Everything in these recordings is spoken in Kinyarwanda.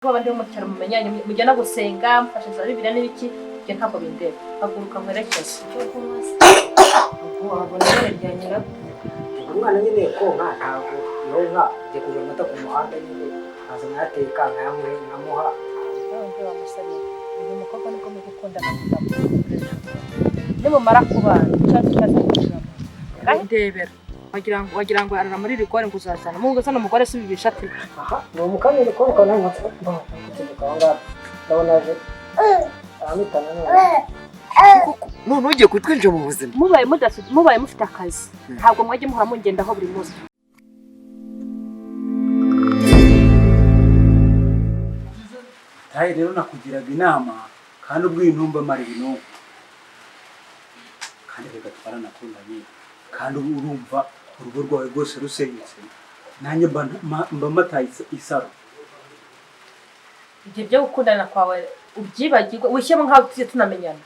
Abandi bo mu cyaro mumenyanye mujyana gusenga mfashe za Bibiliya n'ibiki byo ntabwo bindeba haguruka mwerekeze cyo kumasa ubwo wabona rya nyirabwo umwana nyine konka ntabwo yonka ngiye kugura amata ku muhanda nyine azana yateka nkamuha ntabwo bamusabye uyu mukobwa niko mu gukundana nimumara kubana cyangwa cyazakujamo ndebera wagira ngo arara muri rigore ngo uzazana mungu zana umugore si bibishati ni umukamere ko ukana nkatsa ndabona aje amitana none ugiye kutwinjira mu buzima mubaye mufite akazi ntabwo mwajye muhora mungendaho buri munsi tayi rero nakugiraga inama kandi ubw'intumba mari binonko kandi reka twaranakundanye kandi urumva urugo rwawe rwose rusenyutse nanjye mba mataye isaro ibyo byo gukundana kwawe ubyibagirwe wishyemo nk'aho tugiye tunamenyana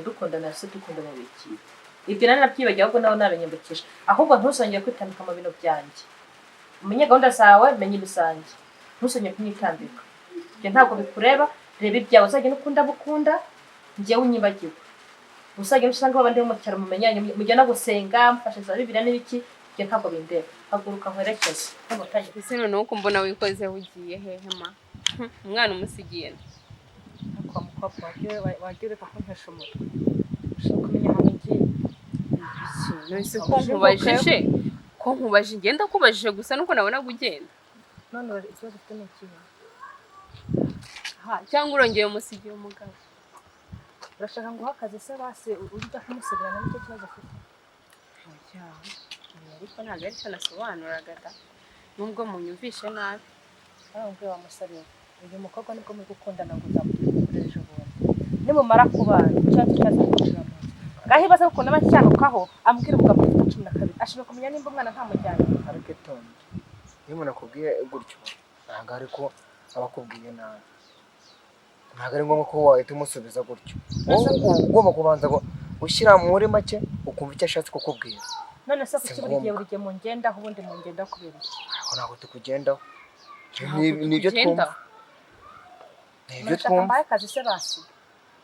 dukundana se dukundana biki ibyo nari nabyibagiwe ahubwo nawe naranyembukije ahubwo ntusongere kwitambika mu bintu byanjye umenye gahunda zawe menye ibisange ntusongere kunyitambika ibyo ntabwo bikureba reba ibyawe uzajya n'ukunda bukunda njyewe unyibagiwe usajya usanga abandi bo mu cyaro mumenyanye mujyana gusenga mfashe za Bibiliya n'ibiki byo ntabwo bindeba haguruka nkwerekeze ese noneho uko mbona wikoze ugiye hehe ma umwana umusigiye kwa mukobwa wagiye ureka kuntesha umutwe ushaka kumenya ahantu ngiye nose ko nkubajije ngenda kubajije gusa nuko nabonaga ugenda none ikibazo ufite ni ikihe cyangwa urongeye umusigiye umugabo urashaka ngo uhakaze se base ujya kumusigarana n'icyo kibazo afite ariko ntabwo ari cyo nasobanuraga da nubwo munyumvishe nabi ntabwo wamusabye uyu mukobwa nibwo muri gukundana ngo uzamutwikure ejo bundi nimumara kubana cyangwa cyazakujamo ngaho ibaze ukuntu aba acyanukaho ambwira umugabo ufite 12 ashobora kumenya nimba umwana ntamujyanye ariko tonde iyo umuntu akubwiye gutyo ntabwo ariko aba akubwiye nabi ntabwo ari ngombwa ko wahita umusubiza gutyo ugomba kubanza gushyira muri make ukumva icyo ashatse kukubwira none se kuki buri gihe mu ngendaho ubundi mu ngenda kubera iki ntabwo tukugendaho nibyo twumva nibyo twumva mbaye akazi se basi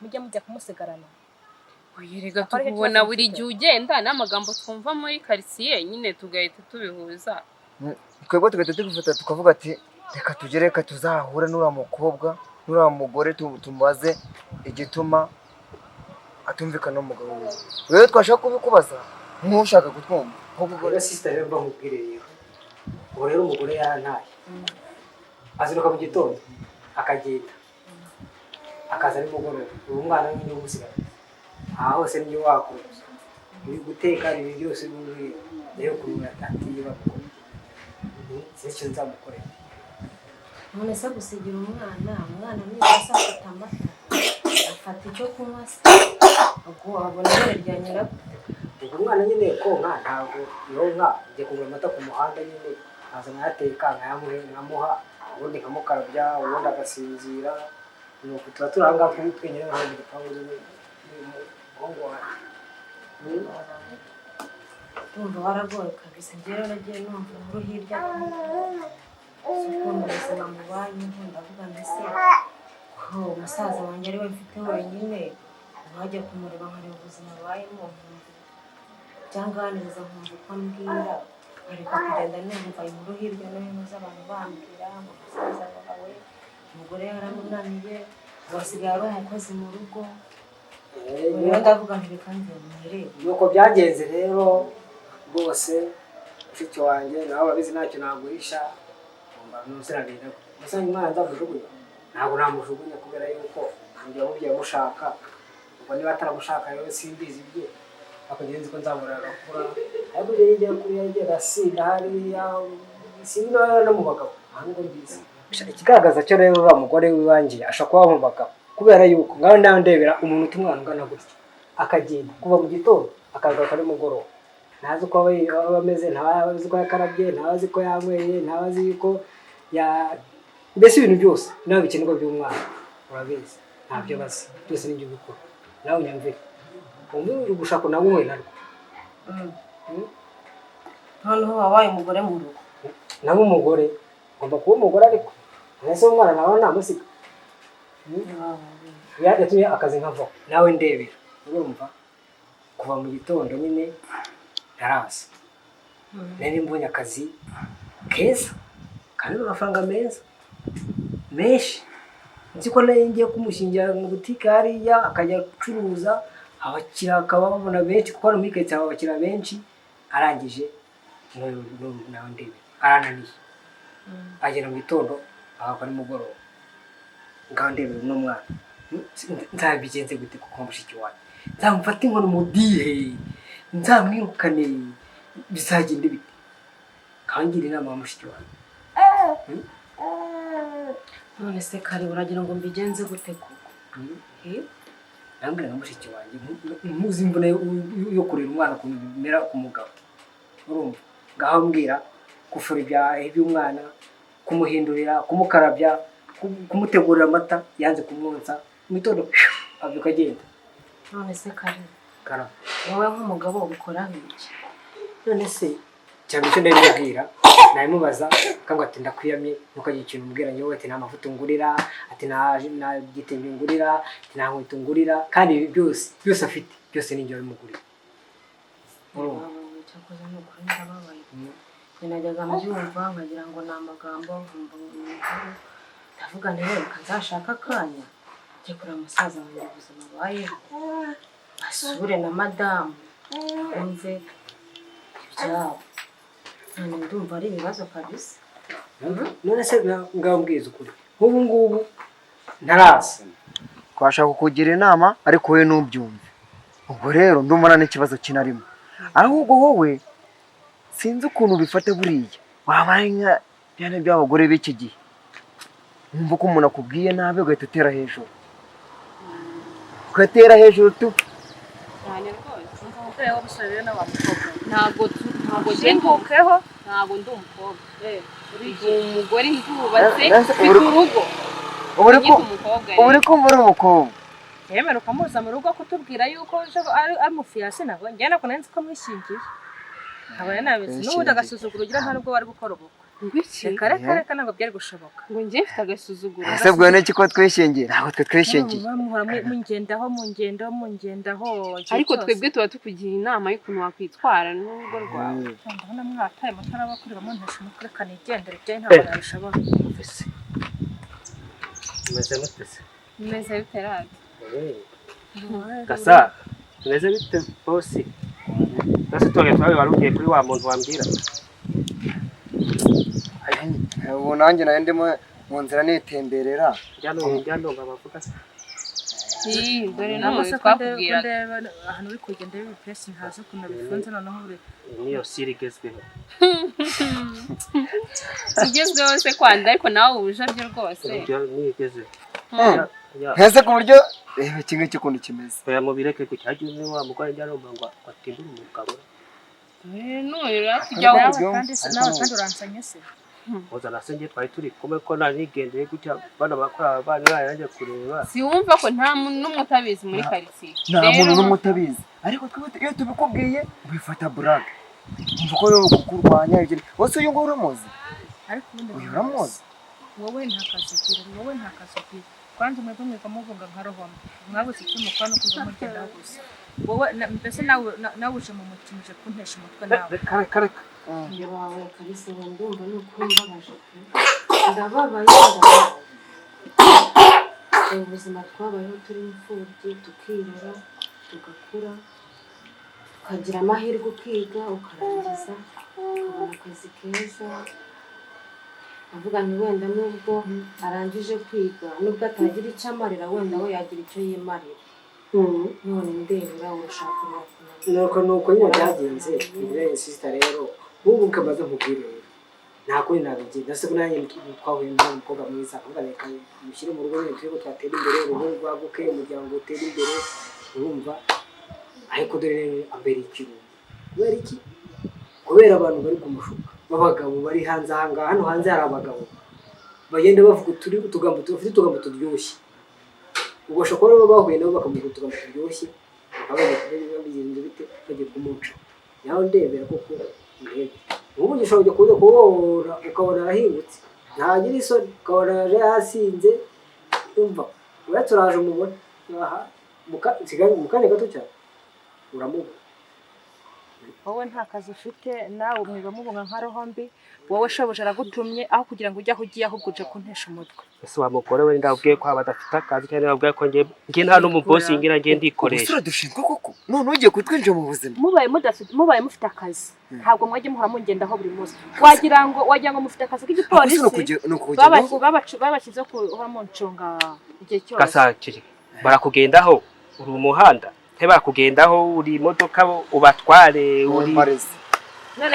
mujye mujya kumusigarana uyerega tukubona buri gihe ugenda n'amagambo twumva muri quartier nyine tugahita tubihuza twebwe tugahita tubifata tukavuga ati reka tuzahure n'uriya mukobwa n'uriya mugore tumubaze igituma atumvikana n'umugabo we rero twashaka kubikubaza nk'ushaka kutwumva rero sister rero bamubwiriye ubu rero umugore yarantaye aziruka mu gitondo akagenda akaza nimugoroba ubu mwana we nyine umusigara aha hose niyo wakora uri guteka ibi byose n'uri rero ukuntu yatangiye bakora nicyo nzamukorera none se gusigira umwana niba afata amata afata icyo kunywa se ubwo wabona rya nyirabwo ubwo umwana nyine konka ntabwo yonka ngiye kugura amata ku muhanda nyine azana yateka nkamuha ubundi nkamukarabya ubundi agasinzira nuko tuba turi aha ngaha twenyine nkaho mu gipangu n'umuhungu wanjye ndumva waragoye kabisa njyewe nagiye numva inkuru hirya ukuntu ubuzima mubanye ndavuga mbese ko umusaza wanjye ari we mfite wenyine wajya kumureba nkareba ubuzima abayemo byanganiriza nkumva uko ambwira ariko kugenda numva inkuru hirya no hino z'abantu bambwira ngo umusaza wawe umugore yaramunaniye basigaye ari umukozi mu rugo rero ndavuga nti reka njye nuko byagenze rero rwose mushiki wanjye nawe babizi ntacyo naguhisha nuziragenda gusa umwana ndamujugunya ntabwo namujugunya kubera yuko njye mubyeyi mushaka ubwo niba ataramushaka rero simbizi ibye akagenzi ko nzamurira agakura ariko ibyo yigiye kuri yagiye agasinda hariya sinzi nawe no mu bagabo ahubwo mbizi ikigaragaza cyo rero uriya mugore w'iwanjye ashobora kuba mu bagabo kubera yuko ngaho ndebera umuntu utumwana ungana gutya akagenda kuva mu gitondo akagaruka nimugoroba ntazi uko aba ameze ntazi uko yakarabye ntazi ko yanyweye ntazi ko mbese ibintu byose nawe bikenerwa by'umwana urabizi ntabyo bazi byose n'ibyo bikora nawe unyumvire umwe uri gushaka nawe umwe narwo noneho wabaye umugore mu rugo nawe umugore ngomba kuba umugore ariko ese umwana nawe namusiga yatumye akazi nkavaho nawe ndebera urumva kuva mu gitondo nyine ntaraza nari mbonye akazi keza kandi amafaranga meza menshi nzi ko nayo ngiye kumushingira mu butike hariya akajya gucuruza abakiriya akaba babona benshi kuko hano muri karitsiye haba abakiriya benshi arangije nawe ndebera arananiye agera mu gitondo ahakwa nimugoroba ngaho ndebera uno mwana nzabigenze gute kuko mushiki wanjye nzamufata inkono mudihe nzamwirukane bizagenda bite kangira inama wa mushiki wanjye none se kare uragira ngo mbigenze gute koko nambwira nka mushiki wanjye muzi imvune yo kurera umwana ukuntu bimera ku mugabo urumva ngaho mbwira gufura iby'umwana kumuhindurira kumukarabya kumutegurira amata yanze kumwonsa mu gitondo abyuka agenda none se kare karaba wowe nk'umugabo ubikoraho iki none se cyangwa icyo ndabibwira nabimubaza akambwira ati ndakwiyamye ntukagira ikintu umbwira nyewe ati nta mavuta ungurira ati nta gitenge ungurira ati nta nkweto ungurira kandi ibi byose afite byose ni njye wabimugurira cyakoze ni ukuri ndababaye najyaga mbyumva nkagira ngo ni amagambo nkumva inkuru ndavuga nti reka nzashaka akanya njye kureba umusaza wanjye ubuzima abayeho asure na madamu wumve ibyabo none ndumva ari ibibazo kabisa none se ngambwiza ukuri nk'ubu ngubu ntaraza twashaka kukugira inama ariko wowe ntubyumve ubwo rero ndumva n'ikibazo kinarimo ahubwo wowe sinzi ukuntu bifata buriya wabaye nka byane by'abagore b'iki gihe wumva ko umuntu akubwiye nabi ugahita utera hejuru ugatera hejuru tu cyane rwose umugore w'abasore rero n'abamukobwa ntabwo simbukeho ntabwo ndi umukobwa ndi umugore ndubatse mfite urugo ubu uri kumva uri umukobwa yemera ukamuza mu rugo kutubwira yuko ari umufiyasi nawe njye nako nari nzi ko mwishingiye nkaba nabizi n'ubundi agasuzuguro ugira nta nubwo wari gukora ubukwe reka ntabwo byari gushoboka ngo njye mfite agasuzuguro ese bwo n'iki ko twishingiye ntabwo twe twishingiye muhora mungendaho ariko twebwe tuba tukugira inama y'ukuntu wakwitwara n'urugo rwawe ndabona mwataye mutarabakurira muntesha umutwe reka nigendere byawe ntabwo nabishobora umeze mute se bimeze bite radi gasa tumeze bite bosi nase tuwaga twawe wari ugiye kuri wa muntu wambwira ubu nanjye nari ndimo mu nzira nitemberera njyano bavuga se dore n'umuntu twakubwiraga ahantu uri kugenda y'ibipesi ntazi ukuntu bifunze noneho buri niyo siri igezweho igezweho se kwanda ariko nawe ubujabyo rwose niyo igezweho ntese ku buryo reba iki ngiki ukuntu kimeze oya mubireke ku cyagiye ni wa mugore njyano ngo atimbure umugabo nurira kujya kandi nawe kandi uransanye se oza nase ngiye twari turi kumwe ko nari nigendeye gutya bana bakora abana yanjye kureba siwumva ko nta muntu n'umwe utabizi muri karitsiye nta muntu n'umwe utabizi ariko twebwe iyo tubikubwiye ubifata burage umva ko rero kukurwanya ibyo wose uyu nguyu uramuzi ariko ubundi uyu uramuzi wowe nta kazi ugira kwanza mwebwe muvuga nka rohoma mwabuze icyo mukora no kuva mugenda gusa wowe mbese nawe uje mu mutima uje kuntesha umutwe nawe kareka wawe kabisa ndumva ni ukuri mbabaje ndababaye ubuzima twabayeho turi imfubyi tukirera tugakura ukagira amahirwe ukiga ukarangiza ukabona akazi keza avuga nti wenda nubwo arangije kwiga nubwo atagira icyo amarira wenda we yagira icyo yimarira none ndebera urashaka nuko nyine byagenze ibirenge sister rero ubu ukamaze nkubwire rero nta kuri nabigira nase ko nanjye twahuye n'umukobwa mwiza avuga reka mushyire mu rugo nyine turiko twatera imbere urugo rwaguke umuryango utera imbere urumva ariko dore ambere ikirundo kubera iki kubera abantu bari kumushuka b'abagabo bari hanze ahangaha hano hanze hari abagabo bagenda bavuga utugambo turyoshye ubwo shokora baba bahuye nabo bakavuga utugambo turyoshye babigenza bite bagiye kumuca naho ndebera koko ndebe ubu gishobora kuza kubora ukabona arahingutse ntagira isoni ukabona yaje yasinze umva uretse uraje umubona aha mu kanya gato cyane uramubona wowe nta kazi ufite nawe mwiba mubunga nka roho mbi wowe shobuja aragutumye aho kugira ngo ujye aho ugiye ahubwo uje kuntesha umutwe ese wa mugore we ndabwiye ko abadafite akazi cyane ndabwiye ko ngiye nta n'umubosi ngira ngiye ndikoresha ubusura dushinzwe koko none ugiye kutwinjira mu buzima mubaye mufite akazi ntabwo mwajye muhora mungendaho buri munsi wagira ngo mufite akazi k'igipolisi babashyize ku muncunga igihe cyose gasakiri barakugendaho uri umuhanda ntibakugendaho uri imodoka ubatware uri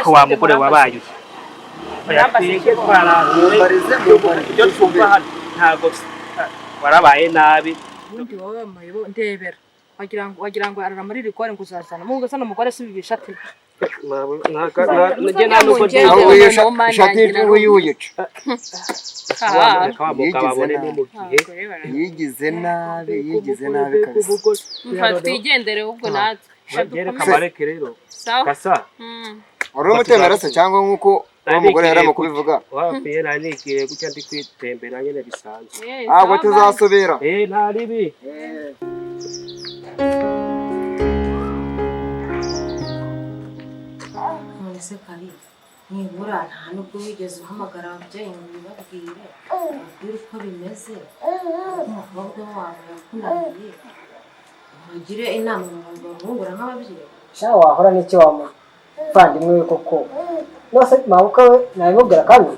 ko wa mugore wabaye ibyo twumva hano ntabwo warabaye nabi ubundi wowe wamaye ndebera wagira ngo arara muri rigore ngo uzazana mu gasa n'umugore si bibisha ati yigize nabi kabisa twigendere ubwo natwe kabareke rero gasa wari umutemera se cyangwa nk'uko uwo mugore yarimo kubivuga wapiye nanigiye gutya ndi kwitembera nyine bisanzwe ntabwo tuzasubira nta ribi none se kari nibura nta nubwo wigeze uhamagara ababyeyi ngo ubibabwire ubwire uko bimeze umukobwa wawe yakunaniye ugire inama mubungura nk'ababyeyi sha wahora n'icyo wamuvandimwe we koko nose mabuka we nabimubwira kandi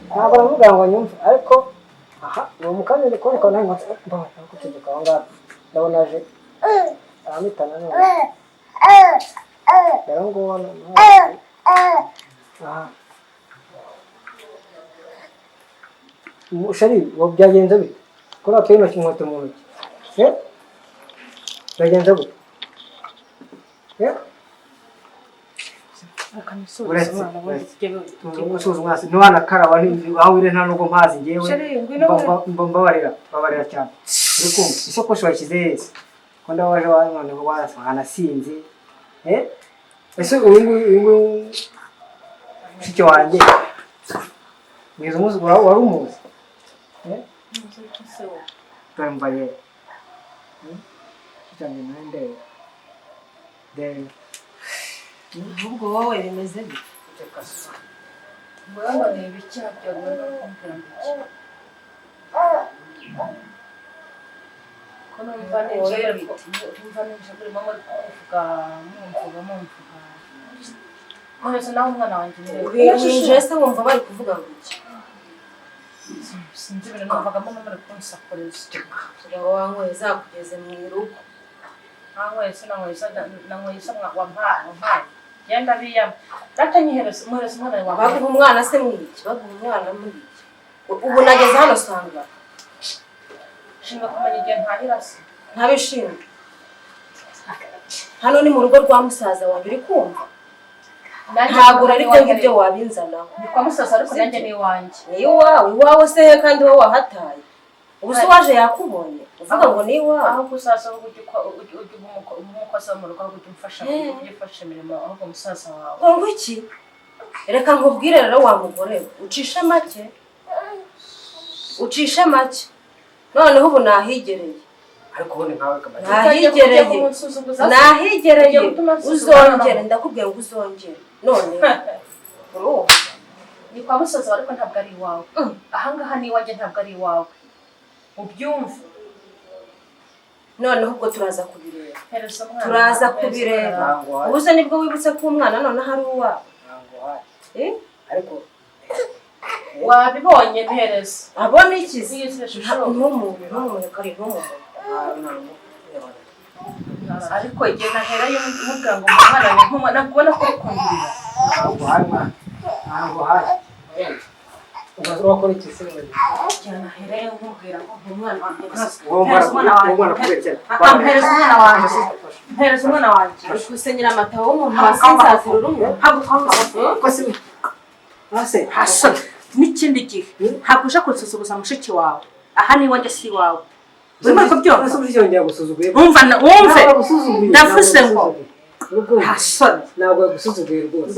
ntabwo namubwira ngo nyumve ariko aha ni umukanya uri kuboneka nawe mbona guceceka aho ngaho ndabona aje aramitana none rero nguwo shari byagenze bite kuri atuye intoki inkweto mu ntoki byagenze bite ntiwanakaraba aho wire nta nubwo mpazi ngewe mbabarira cyane uri kumva isokoshi washyize heza ko ndabaje noneho wanasinze ese uyu nguyu mushiki wanjye mwiza umuzi wari umuzi twambaye cyane nande ahubwo wowe bimeze bite mbona ni ibicya byagomba kumbwira ko numva nijere kuri mama kuvuga mumvuga mwese naho umwana wanjye winjiye se wumva bari kuvuga ngo iki sinzi ibintu numvagamo n'umuri kunsakoreza ngo wanyweye zakugeze mu irugo nanyweye wampaye genda biyama ratanyihereza umuhereza umwana wawe baguha umwana se mwiki baguha umwana mwiki ubu nageze hano sanga shinga kumenya igihe ntahira se ntabishimye hano ni mu rugo rwa musaza wanjye uri kumva ntabwo ari byo ngibyo wabinzanaho ni kwa musaza ariko nanjye ni iwanjye ni iwawe se kandi wowe wahataye ubu se waje yakubonye uvuga ngo ni iwawe aho gusaza ujya umukozi wo mu rugo ujya umfasha kugifasha imirimo ahubwo musaza wawe ngo iki reka nkubwire rero wa mugore ucishe make noneho ubu nahigereye ariko ubundi nkawe nahigereye uzongere ndakubwira ngo uzongere none ni kwa musaza wawe ariko ntabwo ari iwawe ahangaha ni iwanjye ntabwo ari iwawe ubyumve noneho ubwo turaza kubireba ubuze nibwo wibutse ko umwana noneho ari uwawe ariko wabibonye mpereza abona ikizi ntumumuntu kari ntumumuntu ariko igihe naherayo mubwira ngo umwana nk'umwana nabona ko ukundira ntabwo hari urakora iki se igihe naherayo nkubwira ngo umwana wanjye mpereza umwana wanjye uri gusenyera amata w'umuntu wasinzazira urumwe hasoni n'ikindi gihe ntabwo uje kunsuzuguza mushiki wawe aha ni iwanjye si iwawe urimo kubyumva wumve ndavuze ngo hasoni ntabwo yagusuzuguye rwose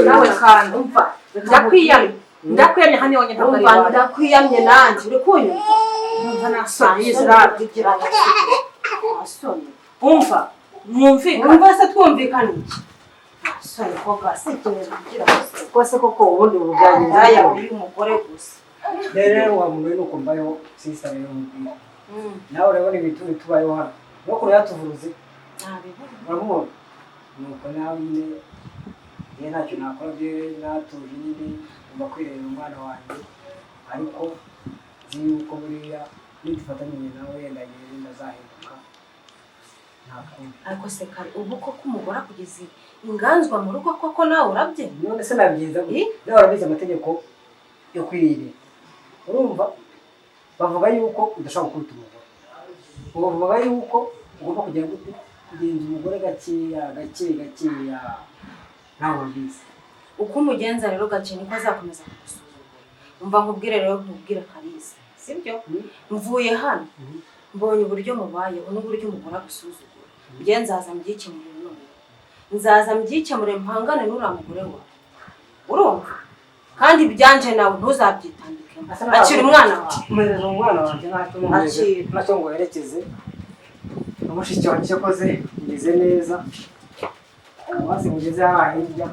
nawe kandi umva ndakwiyamye ndakwiyamye hano iwanjye ntabwo ari umva iwawe ndakwiyamye nanjye uri kunyumva umva nasoni yiziragira nasoni umva mwumvikana umva se twumvikana iki nasoni ko gasi ikintu kugira rwose koko ubundi ubu byagenze ndaya uyu mugore gusa rero wa muntu we nuko mbayeho sisita rero mubwira nawe urabona ibintu tubayeho hano no kure yatuvuze uramubona nuko nawe nyine njye ntacyo nakora bye natuje nyine ngomba kwireba umwana wanjye ariko nzi yuko buriya nitufatanyije nawe yenda ngenda azahinduka nta kundi ariko se kare ubu koko umugore akugeze inganzwa mu rugo koko nawe urabye none se nabyiza nawe urabizi amategeko yo kwirinda urumva bavuga yuko udashobora gukubita umugore bavuga yuko ugomba kugenda kugenza umugore gakeya nawe urabizi uko umugenza rero gake niko azakomeza kugusuzugura umva nkubwire rero nkubwire Kalisa sibyo mvuye hano mbonye uburyo mubayeho n'uburyo umugore agusuzugura njye nzaza mbyikemure none nzaza mbyikemure mpangane n'uriya mugore wawe urumva kandi ibyanje nawe ntuzabyitandikemo akira umwana wawe umuhereza umwana wanjye ntacyo ngo yerekeze umushiki wanjye yakoze ngeze neza amazi mugeze hariya hirya